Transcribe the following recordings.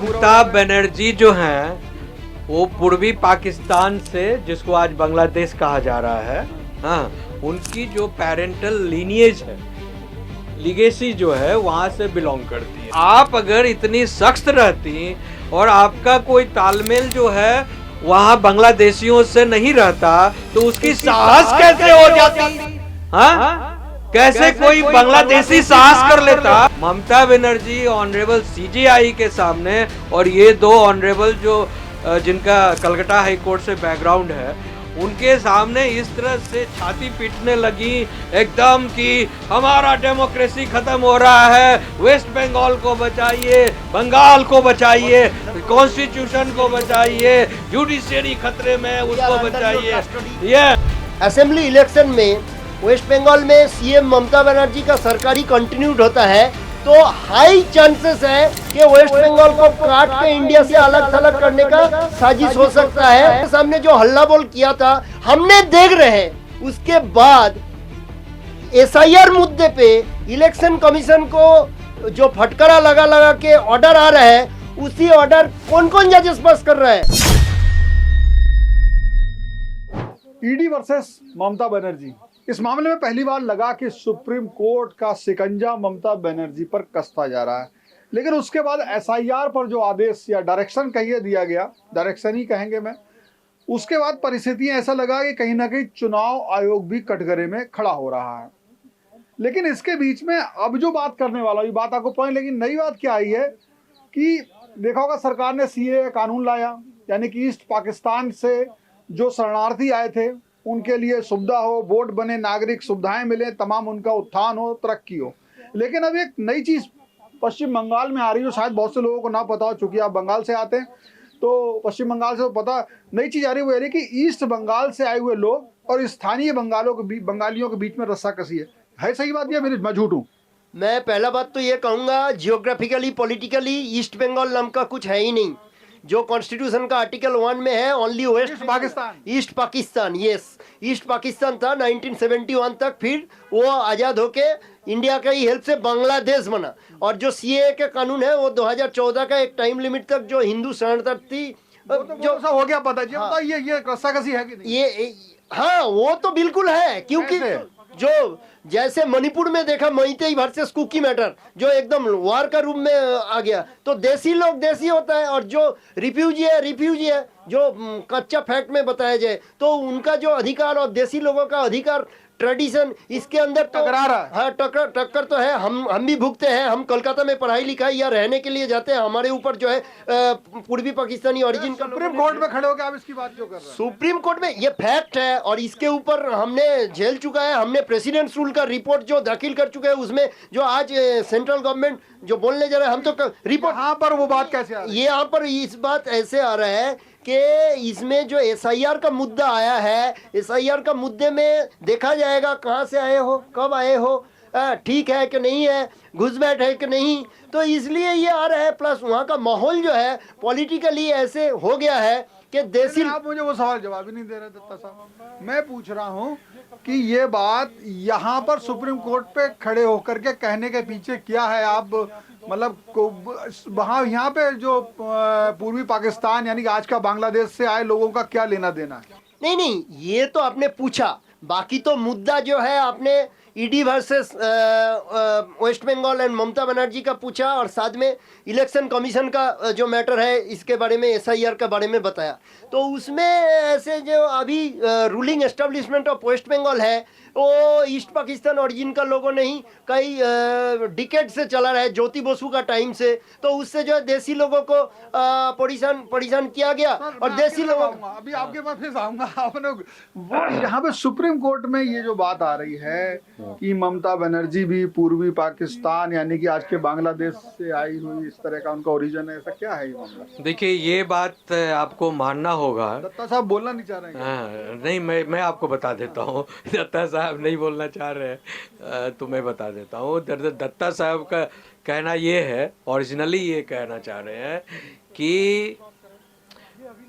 ममता बनर्जी जो हैं वो पूर्वी पाकिस्तान से, जिसको आज बांग्लादेश कहा जा रहा है, हाँ, उनकी जो पेरेंटल लीनिएज है, लीगेसी जो है, वहां से बिलोंग करती है। आप अगर इतनी सख्त रहती और आपका कोई तालमेल जो है वहां बांग्लादेशियों से नहीं रहता तो उसकी साहस कैसे हो जाती? हाँ, कैसे कोई बांग्लादेशी साहस कर लेता? ममता बनर्जी ऑनरेबल सीजेआई के सामने और ये दो ऑनरेबल जो जिनका कलकत्ता हाई कोर्ट से बैकग्राउंड है, उनके सामने इस तरह से छाती पीटने लगी एकदम कि हमारा डेमोक्रेसी खत्म हो रहा है, वेस्ट बंगाल को बचाइए, बंगाल को बचाइए, कॉन्स्टिट्यूशन को बचाइए, जुडिशियरी खतरे में, उसको बचाइए। ये असेंबली इलेक्शन में वेस्ट बंगाल में सीएम ममता बनर्जी का सरकारी कंटिन्यूड होता है तो हाई चांसेस है कि वेस्ट बंगाल को काट के इंडिया से अलग थलग करने का साजिश हो सकता है। सामने जो हल्ला बोल किया था हमने देख रहे हैं, उसके बाद एसआईआर मुद्दे पे इलेक्शन कमीशन को जो फटकारा लगा लगा के ऑर्डर आ रहा है, उसी ऑर्डर कौन कौन जजेस पास कर रहा है? ईडी वर्सेस ममता बनर्जी, इस मामले में पहली बार लगा कि सुप्रीम कोर्ट का शिकंजा ममता बनर्जी पर कसता जा रहा है, लेकिन उसके बाद एसआईआर पर जो आदेश या डायरेक्शन कहिए दिया गया, डायरेक्शन ही कहेंगे मैं, उसके बाद परिस्थितियां ऐसा लगा कि कहीं ना कहीं चुनाव आयोग भी कटघरे में खड़ा हो रहा है। लेकिन इसके बीच में अब जो बात करने वाला, ये बात आपको पॉइंट, लेकिन नई बात क्या आई है कि देखा होगा सरकार ने सीए कानून लाया, यानी कि ईस्ट पाकिस्तान से जो शरणार्थी आए थे उनके लिए सुविधा हो, वोट बने, नागरिक सुविधाएं मिले, तमाम उनका उत्थान हो, तरक्की हो। लेकिन अब एक नई चीज पश्चिम बंगाल में आ रही है, शायद बहुत से लोगों को ना पता हो, चूंकि आप बंगाल से आते हैं तो पश्चिम बंगाल से तो पता। नई चीज आ रही है, वो ये कि ईस्ट बंगाल से आए हुए लोग और स्थानीय बंगालियों के बीच में रस्साकसी है सही बात या मैं झूठ हूँ? मैं पहला बात तो ये कहूंगा, जियोग्राफिकली पॉलिटिकली ईस्ट बंगाल नाम का कुछ है ही नहीं। जो कॉन्स्टिट्यूशन का आर्टिकल 1 में है only West Pakistan, East Pakistan, yes East Pakistan था 1971 तक, फिर वो आज़ाद होके इंडिया का ही हेल्प से बांग्लादेश बना। और जो सीए का कानून है वो 2014 का एक टाइम लिमिट तक जो हिंदू शरणार्थी जो सब हो गया पता जी। हाँ, ये रस्साकसी है कि नहीं? ये हाँ, वो तो बिल्कुल है, क्योंकि जो जैसे मणिपुर में देखा मैतेई वर्सेस कुकी मैटर, जो एकदम वार का रूप में आ गया, तो देसी लोग देसी होता है और जो रिफ्यूजी है, जो कच्चा फैक्ट में बताया जाए तो उनका जो अधिकार और देसी लोगों का अधिकार, ट्रेडिशन, इसके अंदर तो टकरा रहा है। हाँ, टक्कर तो है। हम भी भुगते हैं। हम कोलकाता में पढ़ाई लिखाई या रहने के लिए जाते हैं, हमारे ऊपर जो है पूर्वी पाकिस्तानी ओरिजिन का सुप्रीम कोर्ट में खड़े होकर आप इसकी बात क्यों कर रहे हैं? सुप्रीम कोर्ट में ये फैक्ट है और इसके ऊपर हमने झेल चुका है। हमने प्रेसिडेंट्स रूल का रिपोर्ट जो दाखिल कर चुके हैं, उसमें जो आज सेंट्रल गवर्नमेंट जो बोलने जा रहा है, हम तो रिपोर्ट यहाँ पर वो बात कैसे आ रही है? ये यहाँ पर इस बात ऐसे आ रहा है कि इसमें जो एसआईआर का मुद्दा आया है, एसआईआर का मुद्दे में देखा जाएगा कहाँ से आए हो, कब आए हो, ठीक है कि नहीं है, घुसपैठ है कि नहीं, तो इसलिए ये आ रहा है। प्लस वहाँ का माहौल जो है पॉलिटिकली ऐसे हो गया है कि देसी। आप मुझे वो सवाल जवाब ही नहीं दे रहे दत्ता साहब। मैं पूछ रहा हूँ कि ये बात यहाँ पर सुप्रीम कोर्ट पे खड़े होकर के कहने के पीछे क्या है? आप मतलब वहाँ यहाँ पे जो पूर्वी पाकिस्तान यानी कि आज का बांग्लादेश से आए लोगों का क्या लेना देना है? नहीं, ये तो आपने पूछा, बाकी तो मुद्दा जो है आपने ED versus West Bengal and Mamata Banerjee का पूछा और साथ में इलेक्शन कमीशन का जो मैटर है इसके बारे में, एसआईआर के बारे में बताया। तो उसमें ऐसे जो अभी ruling establishment of West Bengal है वो ईस्ट पाकिस्तान ओरिजिन का लोगों ने ही कई डिकेड से चला रहा है, ज्योति बसु का टाइम से। तो उससे जो है देसी लोगों को परेशान किया गया और देसी लोगों अभी आपके पास फिर आऊंगा। आपने वो यहाँ पे सुप्रीम कोर्ट में ये जो बात आ रही है कि ममता बनर्जी भी पूर्वी पाकिस्तान यानी कि आज के बांग्लादेश से आई हुई, इस तरह का उनका ओरिजिन है, ऐसा क्या है ये मामला? देखिए, ये बात आपको मानना होगा। दत्ता साहब बोलना नहीं चाह रहे हैं? हाँ, नहीं, मैं आपको बता देता हूँ। दत्ता साहब नहीं बोलना चाह रहे हैं तो मैं बता देता हूँ। दत्ता साहब का कहना ये है, ओरिजिनली ये कहना चाह रहे हैं कि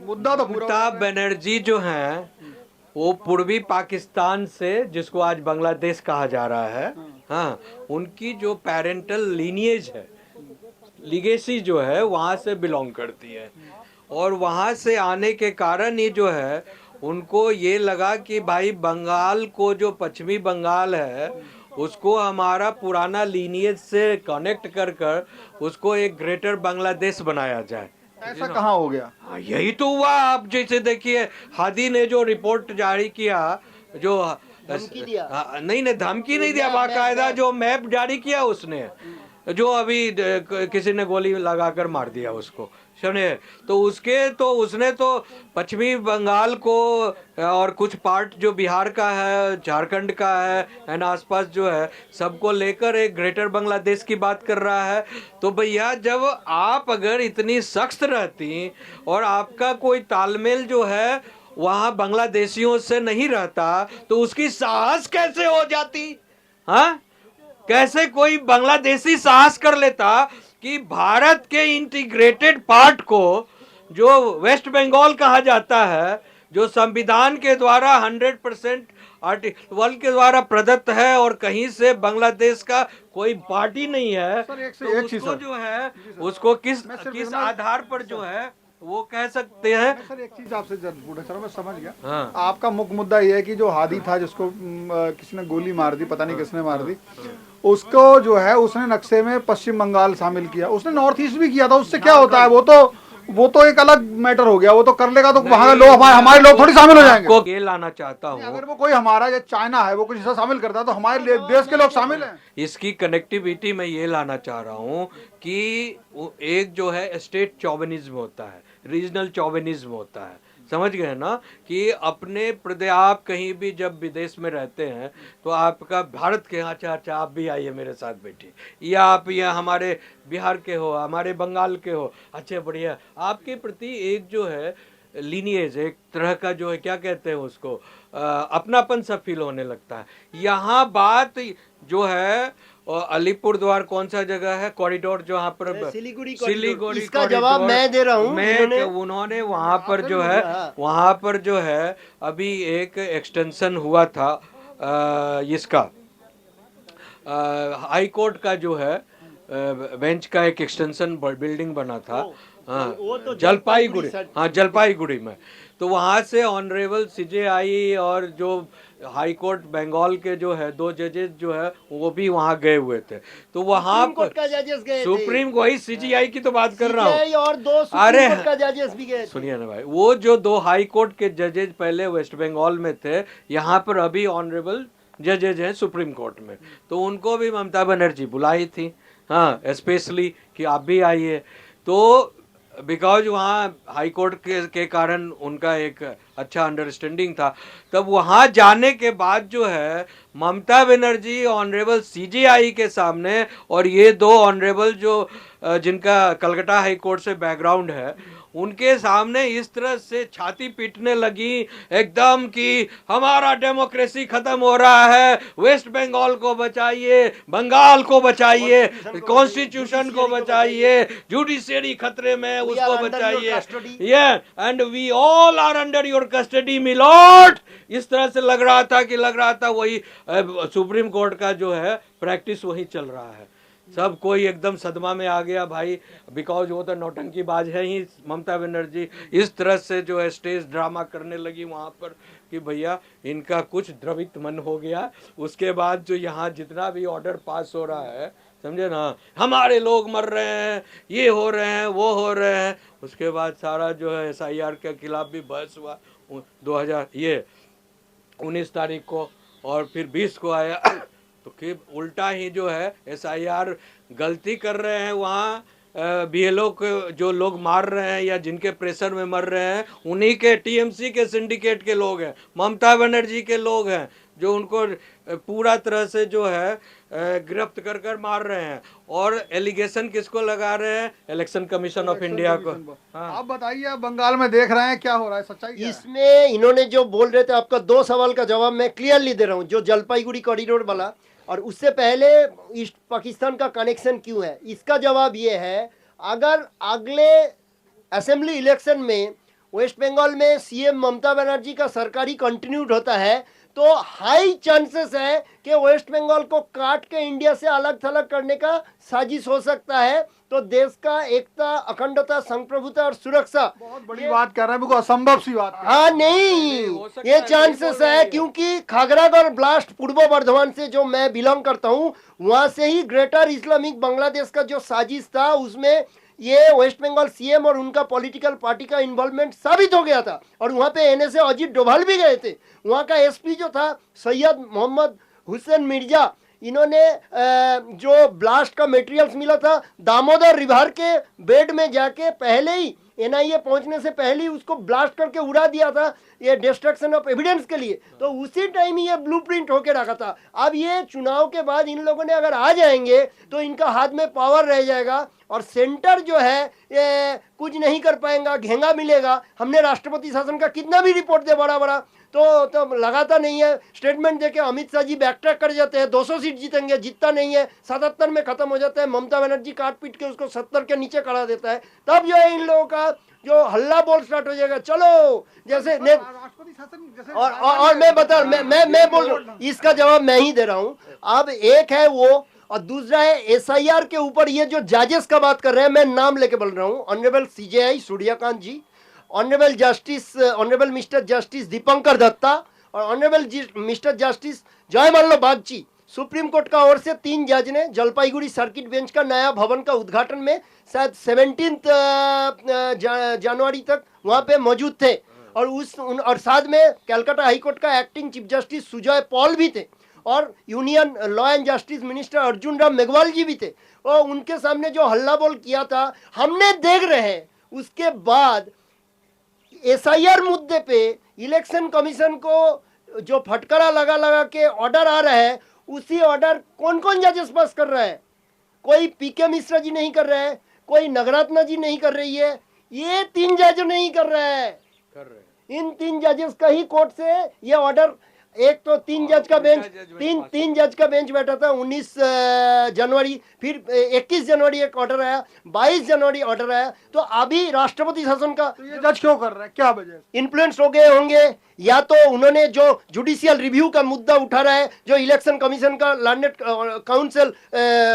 मुद्दा तो ममता बनर्जी जो हैं वो पूर्वी पाकिस्तान से, जिसको आज बांग्लादेश कहा जा रहा है, हाँ, उनकी जो पेरेंटल लीनिएज है, लिगेसी जो है वहाँ से बिलोंग करती है, और वहाँ से आने के कारण ही जो है उनको ये लगा कि भाई बंगाल को, जो पश्चिमी बंगाल है, उसको हमारा पुराना लीनियज से कनेक्ट कर कर उसको एक ग्रेटर बांग्लादेश बनाया जाए। ऐसा कहाँ हो गया? हाँ, यही तो हुआ। आप जैसे देखिए, हादी ने जो रिपोर्ट जारी किया, जो धमकी दिया। नहीं नहीं, धमकी नहीं दिया, मैप, बाकायदा मैप। जो मैप जारी किया उसने, जो अभी किसी ने गोली लगाकर मार दिया उसको, सुने। तो उसने तो पश्चिमी बंगाल को और कुछ पार्ट जो बिहार का है, झारखंड का है एंड आसपास जो है, सबको लेकर एक ग्रेटर बांग्लादेश की बात कर रहा है। तो भैया, जब आप अगर इतनी सख्त रहती और आपका कोई तालमेल जो है वहाँ बांग्लादेशियों से नहीं रहता, तो उसकी साहस कैसे हो जाती? हाँ, कैसे कोई बांग्लादेशी साहस कर लेता कि भारत के इंटीग्रेटेड पार्ट को, जो वेस्ट बंगाल कहा जाता है, जो संविधान के द्वारा 100% आर्टिकल 1 के द्वारा प्रदत्त है, और कहीं से बांग्लादेश का कोई पार्टी नहीं है, सर, एक तो चीज उसको सर। जो है, उसको किस मैं सिर्फ किस इतना- आधार पर जो है वो कह सकते हैं? सर एक चीज आपसे पूछना चाह रहा हूं, मैं समझ गया। हाँ। आपका मुख्य मुद्दा ये है कि जो हादी था, जिसको किसी ने गोली मार दी, पता नहीं किसने मार दी, उसको जो है उसने नक्शे में पश्चिम बंगाल शामिल किया, उसने नॉर्थ ईस्ट भी किया था। उससे क्या होता है? वो तो एक अलग मैटर हो गया। वो तो कर लेगा तो वहां के लोग, हमारे लोग थोड़ी शामिल हो जाएंगे। आपको ये लाना चाहता हूँ, अगर वो कोई हमारा, या चाइना है, वो कुछ ऐसा शामिल करता है, तो हमारे देश के लोग शामिल हैं। इसकी कनेक्टिविटी में ये लाना चाह रहा हूँ कि एक जो है स्टेट चौविनिज्म होता है, रीजनल चौविनिज्म होता है, समझ गए ना? कि अपने प्रदेश, आप कहीं भी जब विदेश में रहते हैं तो आपका भारत के, अच्छा अच्छा आप भी आइए मेरे साथ बैठिए, या आप या हमारे बिहार के हो, हमारे बंगाल के हो, अच्छे बढ़िया, आपके प्रति एक जो है लीनिएज, एक तरह का जो है, क्या कहते हैं उसको, अपनापन सा फील होने लगता है। यहाँ बात जो है, अलीपुर द्वार कौन सा जगह है, कॉरिडोर जहाँ पर सिलीगुड़ी इसका कॉरिडोर, जवाब मैं दे रहा हूँ। उन्होंने वहाँ पर जो है, वहाँ पर जो है अभी एक एक्सटेंशन हुआ था इसका, हाई कोर्ट का जो है बेंच का एक एक्सटेंशन बिल्डिंग बना था, वो तो जलपाईगुड़ी, हाँ जलपाईगुड़ी में। तो वहाँ से ऑनरेबल सीजेआई और जो हाई कोर्ट बंगाल के जो है 2 जजेस जो है वो भी वहाँ गए हुए थे। तो वहाँ पर सुप्रीम, वही सीजेआई की तो बात कर रहा हूँ, और 2 सुप्रीम कोर्ट का जजेस भी गए। सुनिए ना भाई, वो जो 2 हाई कोर्ट के जजेज पहले वेस्ट बंगाल में थे, यहाँ पर अभी ऑनरेबल जजेज हैं सुप्रीम कोर्ट में, तो उनको भी ममता बनर्जी बुलाई थी, हाँ, स्पेशली कि आप भी आइए। तो बिकॉज वहाँ हाई कोर्ट के कारण उनका एक अच्छा अंडरस्टैंडिंग था। तब वहाँ जाने के बाद जो है ममता बनर्जी ऑनरेबल सीजेआई के सामने, और ये 2 ऑनरेबल जो जिनका कलकत्ता हाई कोर्ट से बैकग्राउंड है, उनके सामने इस तरह से छाती पीटने लगी एकदम कि हमारा डेमोक्रेसी खत्म हो रहा है, वेस्ट बंगाल को बचाइए, बंगाल को बचाइए, कॉन्स्टिट्यूशन को बचाइए, जुडिशियरी खतरे में, उसको बचाइए, ये and we all are under your custody milord. इस तरह से लग रहा था वही सुप्रीम कोर्ट का जो है प्रैक्टिस वही चल रहा है। सब कोई एकदम सदमा में आ गया भाई, बिकॉज वो तो नौटंकीबाज है ही ममता बनर्जी। इस तरह से जो है स्टेज ड्रामा करने लगी वहाँ पर कि भैया इनका कुछ द्रवित मन हो गया। उसके बाद जो यहाँ जितना भी ऑर्डर पास हो रहा है, समझे ना, हमारे लोग मर रहे हैं, ये हो रहे हैं, वो हो रहे हैं, उसके बाद सारा जो है SIR के खिलाफ भी बहस हुआ 2019 तारीख को, और फिर 20 को आया। तो फिर उल्टा ही जो है SIR गलती कर रहे हैं, वहाँ BLO को जो लोग मार रहे हैं या जिनके प्रेशर में मर रहे हैं, उन्हीं के TMC के सिंडिकेट के लोग हैं, ममता बनर्जी के लोग हैं, जो उनको पूरा तरह से जो है गिरफ्त कर कर मार रहे हैं। और एलिगेशन किसको लगा रहे हैं? इलेक्शन कमीशन ऑफ इंडिया को। हाँ। आप बताइए, आप बंगाल में देख रहे हैं क्या हो रहा है, सच्चाई क्या है? इसमें इन्होंने जो बोल रहे थे, आपका 2 सवाल का जवाब मैं क्लियरली दे रहा हूँ। जो जलपाईगुड़ी कॉरिडोर वाला और उससे पहले ईस्ट पाकिस्तान का कनेक्शन क्यों है, इसका जवाब ये है, अगर अगले असेंबली इलेक्शन में वेस्ट बंगाल में CM ममता बनर्जी का सरकारी कंटिन्यूड होता है, तो हाई चांसेस है कि वेस्ट बंगाल को काट के इंडिया से अलग थलग करने का साजिश हो सकता है। तो देश का एकता, अखंडता, संप्रभुता और सुरक्षा बहुत बड़ी बात कर रहे हैं, बिल्कुल असंभव सी बात है। हाँ नहीं, हो नहीं, सकता ये है, चांसेस सही बोल रहे है हैं। क्योंकि खागरागढ़ ब्लास्ट पूर्व बर्धमान से जो मैं बिलोंग करता हूँ, वहां से ही ग्रेटर इस्लामिक बांग्लादेश का जो साजिश था उसमें ये वेस्ट बंगाल सीएम और उनका पॉलिटिकल पार्टी का इन्वॉल्वमेंट साबित हो गया था। और वहां पे एनएसए अजीत डोभाल भी गए थे। वहां का एसपी जो था सैयद मोहम्मद हुसैन मिर्जा, इन्होंने जो ब्लास्ट का मटेरियल्स मिला था दामोदर रिवर के बेड में जाके पहले ही एनआईए पहुंचने से पहले ही उसको ब्लास्ट करके उड़ा दिया था, ये डिस्ट्रक्शन ऑफ एविडेंस के लिए। तो उसी टाइम ही ये ब्लूप्रिंट होके रखा था। अब ये चुनाव के बाद इन लोगों ने अगर आ जाएंगे तो इनका हाथ में पावर रह जाएगा और सेंटर जो है ये कुछ नहीं कर पाएगा, घेंगा मिलेगा। हमने राष्ट्रपति शासन का कितना भी रिपोर्ट दे बड़ा बड़ा तो लगाता नहीं है। स्टेटमेंट देके अमित शाह जी बैक ट्रैक कर जाते हैं, 200 सीट जीतेंगे, जीतता नहीं है, 77 में खत्म हो जाता है। ममता बनर्जी काट पीट के उसको 70 के नीचे करा देता है। तब जो है इन लोगों का जो हल्ला बोल स्टार्ट हो जाएगा, चलो जैसे राष्ट्रपति शासन जैसे और मैं बता मैं बोल रहा हूँ, इसका जवाब मैं ही दे रहा हूँ। अब एक है वो और दूसरा है एसआईआर के ऊपर ये जो जजेस का बात कर रहे हैं, मैं नाम लेके बोल रहा हूँ। Honourable CJI Suryakant ji, honourable mister justice Dipankar Datta और honourable mister justice Joymalya Bagchi. Supreme court का ओर से 3 जज ने जलपाईगुड़ी सर्किट बेंच का नया भवन का उद्घाटन में शायद 17 जनवरी तक वहां पे मौजूद थे। और साथ में कलकत्ता हाईकोर्ट का acting chief justice Sujoy Paul भी थे और union law and justice minister Arjun Ram Meghwal ji भी थे। और उनके सामने जो हल्ला बोल किया था हमने देख रहे हैं। उसके बाद एसआईआर मुद्दे पे इलेक्शन कमीशन को जो फटकारा लगा लगा के ऑर्डर आ रहा है, उसी ऑर्डर कौन कौन जजेस पास कर रहा है? कोई पीके मिश्रा जी नहीं कर रहे हैं, कोई नगरत्ना जी नहीं कर रही है, ये 3 जज नहीं कर रहे हैं। इन 3 जजेस का ही कोर्ट से ये ऑर्डर, एक तो 3 जज का बेंच, तीन जज का बेंच बैठा था 19 जनवरी, फिर 21 जनवरी एक ऑर्डर आया, 22 जनवरी ऑर्डर आया। तो अभी राष्ट्रपति शासन का तो ये जज क्यों कर रहा है, क्या वजह? इन्फ्लुएंस हो गए होंगे, या तो उन्होंने जो जुडिशियल रिव्यू का मुद्दा उठा रहा है, जो इलेक्शन कमीशन का लर्नेड काउंसिल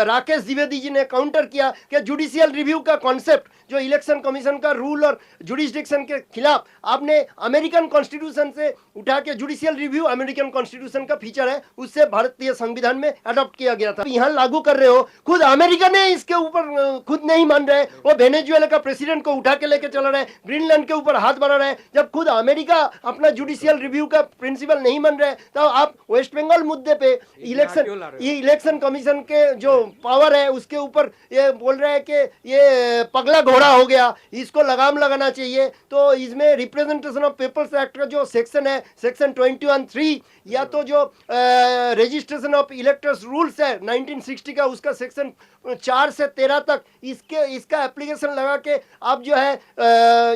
राकेश द्विवेदी जी ने काउंटर किया कि जुडिशियल रिव्यू का कॉन्सेप्ट जो इलेक्शन कमीशन का रूल और जुडिस्डिक्शन के खिलाफ आपने अमेरिकन कॉन्स्टिट्यूशन से उठा के, जुडिशियल रिव्यू अमेरिकन कॉन्स्टिट्यूशन का फीचर है, उससे भारतीय संविधान में अडॉप्ट किया गया था। यहाँ लागू कर रहे हो, खुद अमेरिका ने इसके ऊपर खुद नहीं मान रहे। वो वेनेजुएला का प्रेसिडेंट को उठा के लेके चला रहे, ग्रीनलैंड के ऊपर हाथ बढ़ा रहे। जब खुद अमेरिका अपना जुडिशियल रिव्यू का प्रिंसिपल नहीं मान रहे, तो आप वेस्ट बंगाल मुद्दे पे इलेक्शन कमीशन के जो पावर है उसके ऊपर ये बोल रहे हैं कि ये पगला घोड़ा हो गया, इसको लगाम लगाना चाहिए। तो इसमें रिप्रेजेंटेशन ऑफ पीपल्स एक्ट का जो सेक्शन है, सेक्शन 21(3), या तो जो रजिस्ट्रेशन ऑफ इलेक्टर्स रूल्स है 1960 का, उसका सेक्शन 4 से 13 तक इसका एप्लीकेशन लगा के आप जो है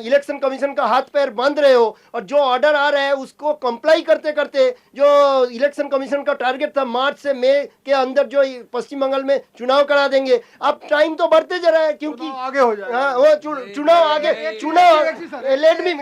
इलेक्शन कमीशन का हाथ पैर बांध रहे हो। और जो ऑर्डर आ रहा है उसको कंप्लाई करते करते, जो इलेक्शन कमीशन का टारगेट था मार्च से मई के अंदर जो पश्चिम बंगाल में चुनाव करा देंगे, अब टाइम तो बढ़ते जा रहा है क्योंकि आगे हो जाएगा। वो चुनाव आगे,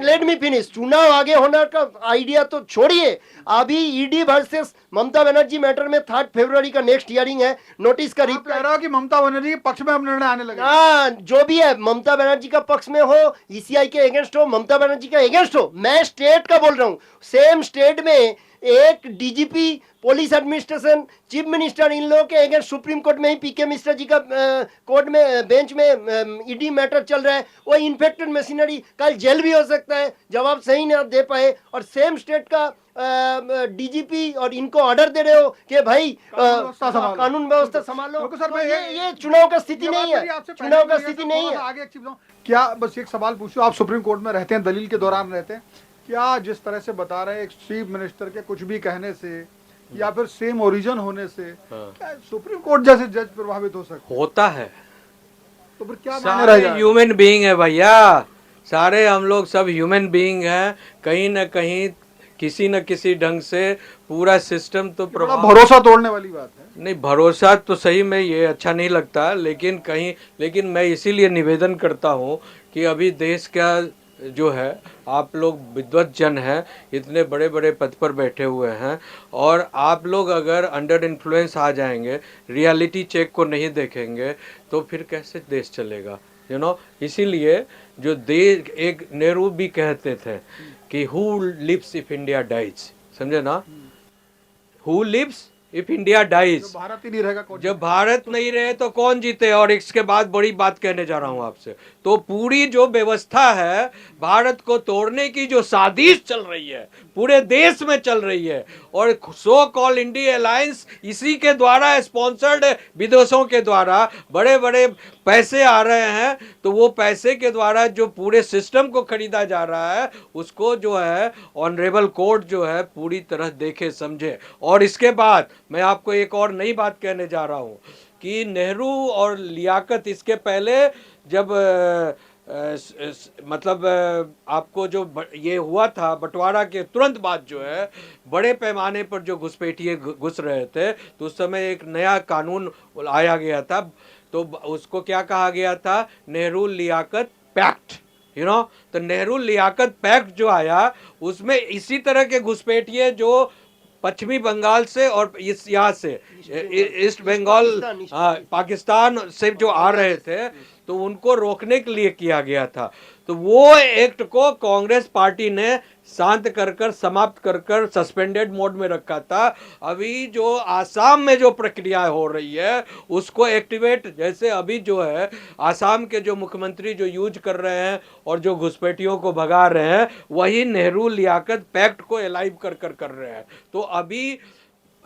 लेट मी फिनिश। चुनाव आगे होने का आइडिया तो छोड़िए, अभी ED versus Mamata Banerjee matter में 3 फरवरी का नेक्स्ट हियरिंग है। नोटिस का कह रहा हो कि ममता बनर्जी के पक्ष में अब निर्णय आने लगे। हाँ, जो भी है, ममता बनर्जी का पक्ष में हो, ईसीआई के अगेंस्ट हो, ममता बनर्जी का अगेंस्ट हो, मैं स्टेट का बोल रहा हूँ। सेम स्टेट में एक DGP, police administration, chief minister, इन लोगों के अगेंस्ट सुप्रीम कोर्ट में ही पीके मिश्रा जी का कोर्ट में बेंच में ईडी मैटर चल रहा है। वो इन्फेक्टेड मशीनरी, कल जेल भी हो सकता है, जवाब सही ना दे पाए। और सेम स्टेट का डीजीपी और इनको ऑर्डर दे रहे हो कि भाई कानून व्यवस्था संभालो। सर, ये चुनाव का स्थिति नहीं है, चुनाव का स्थिति नहीं है। आगे क्या, बस एक सवाल पूछूं, आप सुप्रीम कोर्ट में रहते हैं, दलील के दौरान रहते हैं, क्या जिस तरह से बता रहे हैं एक चीफ मिनिस्टर के कुछ भी कहने से या फिर सेम ओरिजिन होने से क्या सुप्रीम कोर्ट जैसे जज प्रभावित हो सकते? होता है। तो फिर क्या सारे ह्यूमन बीइंग है भैया, सारे हम लोग सब ह्यूमन बीइंग हैं। कहीं ना कहीं किसी न किसी ढंग से पूरा सिस्टम तो भरोसा तोड़ने वाली बात है। नहीं, भरोसा तो सही में ये अच्छा नहीं लगता, लेकिन मैं इसीलिए निवेदन करता हूँ कि अभी देश का जो है, आप लोग विद्वत जन हैं, इतने बड़े बड़े पद पर बैठे हुए हैं, और आप लोग अगर अंडर इन्फ्लुएंस आ जाएंगे, रियलिटी चेक को नहीं देखेंगे, तो फिर कैसे देश चलेगा? इसीलिए जो देश, एक नेहरू भी कहते थे कि who lives if India dies, समझे ना? Who lives if India dies, Bharat ही नहीं रहेगा कौन जब भारत नहीं रहे तो कौन जीते? और इसके बाद बड़ी बात कहने जा रहा हूं आपसे, तो पूरी जो व्यवस्था है, भारत को तोड़ने की जो साजिश चल रही है, पूरे देश में चल रही है, और सो कॉल इंडिया अलायंस इसी के द्वारा स्पॉन्सर्ड, विदेशों के द्वारा बड़े बड़े पैसे आ रहे हैं, तो वो पैसे के द्वारा जो पूरे सिस्टम को खरीदा जा रहा है, उसको जो है ऑनरेबल कोर्ट जो है पूरी तरह देखे समझे। और इसके बाद मैं आपको एक और नई बात कहने जा रहा हूँ कि नेहरू और लियाकत, इसके पहले जब मतलब आपको जो ये हुआ था बंटवारा के तुरंत बाद जो है बड़े पैमाने पर जो घुसपैठिए घुस रहे थे, तो उस समय एक नया कानून आया गया था, तो उसको क्या कहा गया था? नेहरू लियाकत पैक्ट, तो नेहरू लियाकत पैक्ट जो आया, उसमें इसी तरह के घुसपैठिए जो पश्चिमी बंगाल से और इस यहाँ से ईस्ट बंगाल, पाकिस्तान से जो आ रहे थे, तो उनको रोकने के लिए किया गया था। तो वो एक्ट को कांग्रेस पार्टी ने शांत कर समाप्त कर सस्पेंडेड मोड में रखा था। अभी जो आसाम में जो प्रक्रिया हो रही है उसको एक्टिवेट, जैसे अभी जो है आसाम के जो मुख्यमंत्री जो यूज कर रहे हैं और जो घुसपैठियों को भगा रहे हैं, वही नेहरू लियाकत पैक्ट को एलाइव कर रहे हैं। तो अभी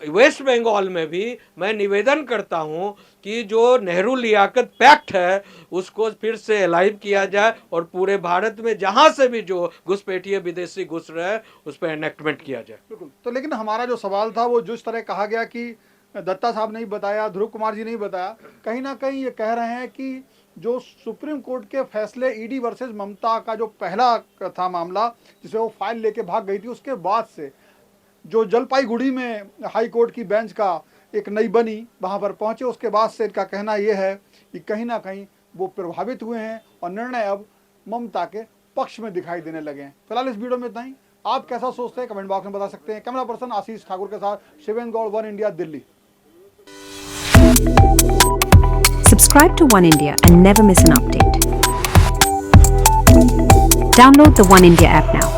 वेस्ट बंगाल में भी मैं निवेदन करता हूं कि जो नेहरू लियाकत पैक्ट है उसको फिर से एलाइव किया जाए, और पूरे भारत में जहां से भी जो घुसपैठिए विदेशी घुस रहे हैं उस पर एनेक्टमेंट किया जाए। बिल्कुल। तो लेकिन हमारा जो सवाल था वो जिस तरह कहा गया कि दत्ता साहब नहीं बताया, ध्रुव कुमार जी नहीं बताया, कहीं ना कहीं ये कह रहे हैं कि जो सुप्रीम कोर्ट के फैसले ईडी वर्सेस ममता का जो पहला था मामला, जिसमें वो फाइल लेके भाग गई थी, उसके बाद से जो जलपाईगुड़ी में हाई कोर्ट की बेंच का एक नई बनी वहाँ पर पहुँचे, उसके बाद से इनका कहना ये है कि कहीं ना कहीं वो प्रभावित हुए हैं और निर्णय अब ममता के पक्ष में दिखाई देने लगे हैं। फिलहाल इस वीडियो में इतना ही। आप कैसा सोचते हैं कमेंट बॉक्स में बता सकते हैं। कैमरा पर्सन आशीष ठाकुर के साथ Shiven Gaur, one India, Delhi. Subscribe to One India and never miss an update. Download the One India app now.